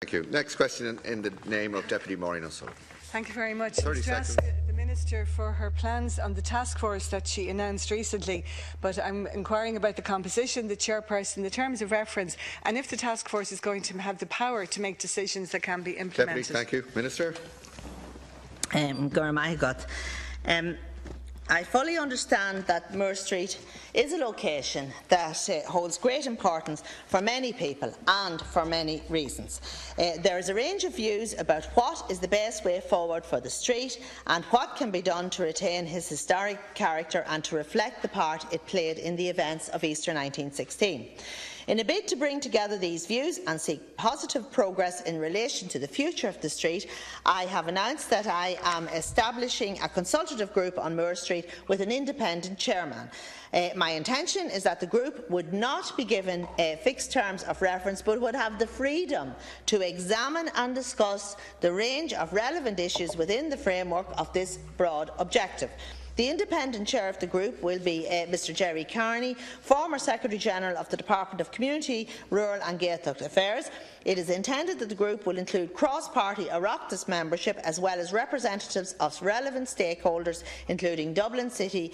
Thank you. Next question in the name of Deputy Maureen O'Sullivan. Thank you very much. 30 seconds. To ask the Minister for her plans on the task force that she announced recently, but I'm inquiring about the composition, the chairperson, the terms of reference, and if the task force is going to have the power to make decisions that can be implemented. Deputy, thank you. Minister. I fully understand that Moore Street is a location that holds great importance for many people and for many reasons. There is a range of views about what is the best way forward for the street and what can be done to retain his historic character and to reflect the part it played in the events of Easter 1916. In a bid to bring together these views and seek positive progress in relation to the future of the street, I have announced that I am establishing a consultative group on Moore Street with an independent chairman. My intention is that the group would not be given fixed terms of reference but would have the freedom to examine and discuss the range of relevant issues within the framework of this broad objective. The independent chair of the group will be Mr Jerry Carney, former Secretary-General of the Department of Community, Rural and Gaeltacht Affairs. It is intended that the group will include cross-party Oireachtas membership as well as representatives of relevant stakeholders including Dublin City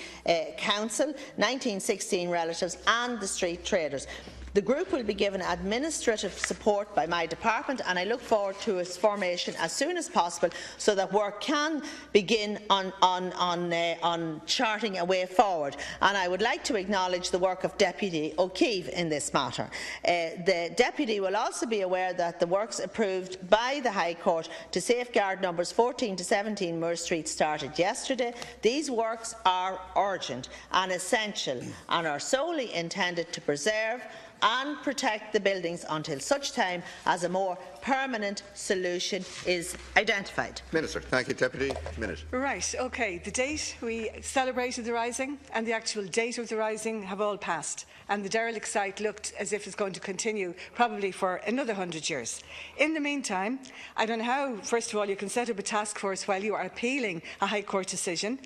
Council, 1916 relatives and the street traders. The group will be given administrative support by my department and I look forward to its formation as soon as possible so that work can begin on charting a way forward. And I would like to acknowledge the work of Deputy O'Keefe in this matter. The Deputy will also be aware that the works approved by the High Court to safeguard numbers 14 to 17 Moore Street started yesterday. These works are urgent and essential and are solely intended to preserve and protect the buildings until such time as a more permanent solution is identified. Minister. Thank you. Deputy. Minute. Right, okay. The date we celebrated the Rising and the actual date of the Rising have all passed, and the derelict site looked as if it's going to continue probably for another 100 years. In the meantime, I don't know how, first of all, you can set up a task force while you are appealing a High Court decision.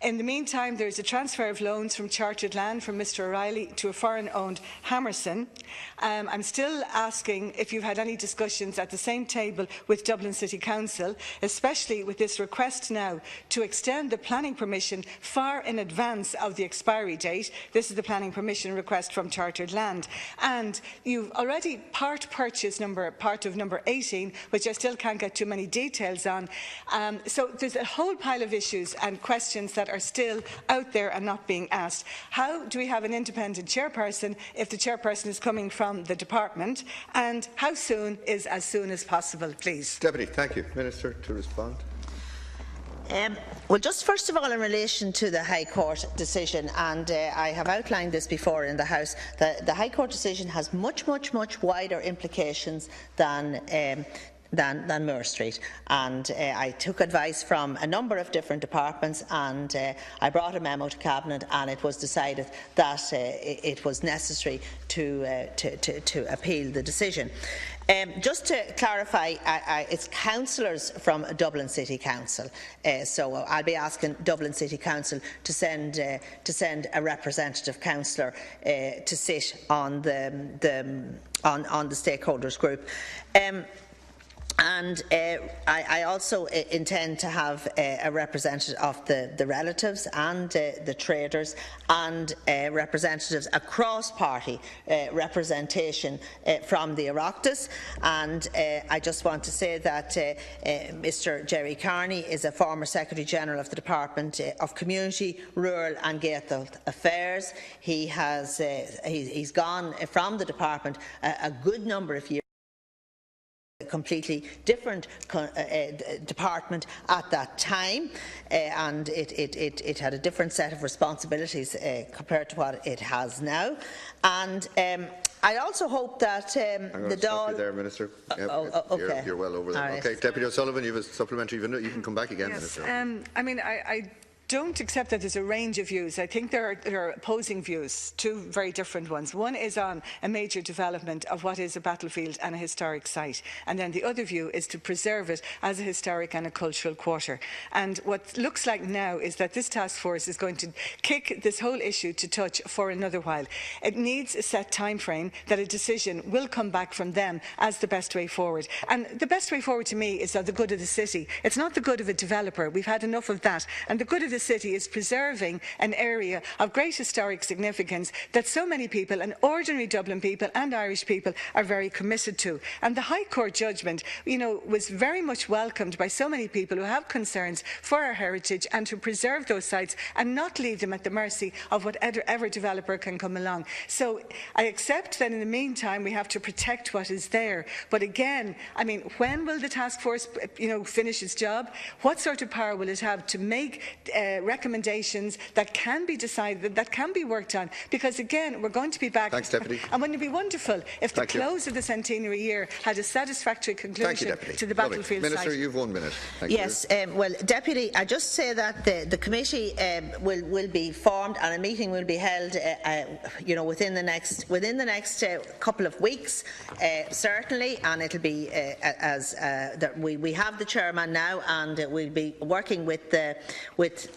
In the meantime, there is a transfer of loans from chartered land from Mr O'Reilly to a foreign-owned Hammerson. I'm still asking if you've had any discussions at the same table with Dublin City Council, especially with this request now to extend the planning permission far in advance of the expiry date. This is the planning permission request from chartered land. And you've already part of number 18, which I still can't get too many details on. So there's a whole pile of issues and questions that are still out there and not being asked. How do we have an independent chairperson if the chairperson is coming from the department? And how soon is as soon as possible, please? Deputy, thank you. Minister to respond. Well, just first of all, in relation to the High Court decision, and I have outlined this before in the House, the High Court decision has much wider implications than Moore Street, and I took advice from a number of different departments, and I brought a memo to Cabinet, and it was decided that it was necessary to appeal the decision. Just to clarify, it's councillors from Dublin City Council, so I'll be asking Dublin City Council to send a representative councillor to sit on the stakeholders group. And I also intend to have a representative of the relatives and the traders and representatives, a cross-party representation from the Oireachtas. And I just want to say that Mr Jerry Carney is a former Secretary-General of the Department of Community, Rural and Gaeltacht Affairs. He's gone from the department a good number of years. Completely different department at that time, and it had a different set of responsibilities compared to what it has now. And I also hope that the Dail. There, Minister. Yep, okay. You're well over there. Right. Okay, Deputy O'Sullivan, you have a supplementary. You can come back again, yes, Minister. I mean, I don't accept that there's a range of views. I think there are opposing views, two very different ones. One is on a major development of what is a battlefield and a historic site, and then the other view is to preserve it as a historic and a cultural quarter. And what looks like now is that this task force is going to kick this whole issue to touch for another while. It needs a set time frame that a decision will come back from them as the best way forward. And the best way forward to me is the good of the city. It's not the good of a developer. We've had enough of that. And the good of the city is preserving an area of great historic significance that so many people, and ordinary Dublin people and Irish people, are very committed to. And the High Court judgment, was very much welcomed by so many people who have concerns for our heritage and to preserve those sites and not leave them at the mercy of whatever developer can come along. So I accept that in the meantime we have to protect what is there. But again, when will the task force, finish its job? What sort of power will it have to make recommendations that can be decided, that can be worked on? Because again, we're going to be back. Thanks, Deputy. And wouldn't it be wonderful if the close of the centenary year had a satisfactory conclusion to the battlefield site? Minister, you've 1 minute. Yes, well, Deputy, I just say that the committee will be formed and a meeting will be held, within the next couple of weeks, certainly, and it'll be we have the chairman now, and we'll be working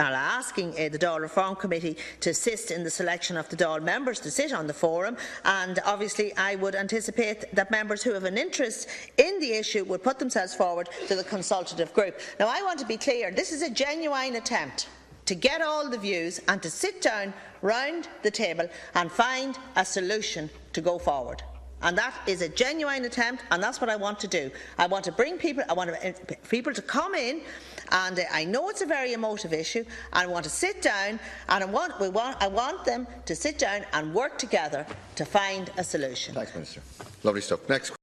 asking the Dail Reform Committee to assist in the selection of the Dail members to sit on the forum, and obviously I would anticipate that members who have an interest in the issue would put themselves forward to the consultative group. Now, I want to be clear, this is a genuine attempt to get all the views and to sit down round the table and find a solution to go forward. And that is a genuine attempt, and that's what I want to do. I want to bring people, I want people to come in, and I know it's a very emotive issue, and I want to sit down, and I want them to sit down and work together to find a solution. Thanks, Minister. Lovely stuff. Next.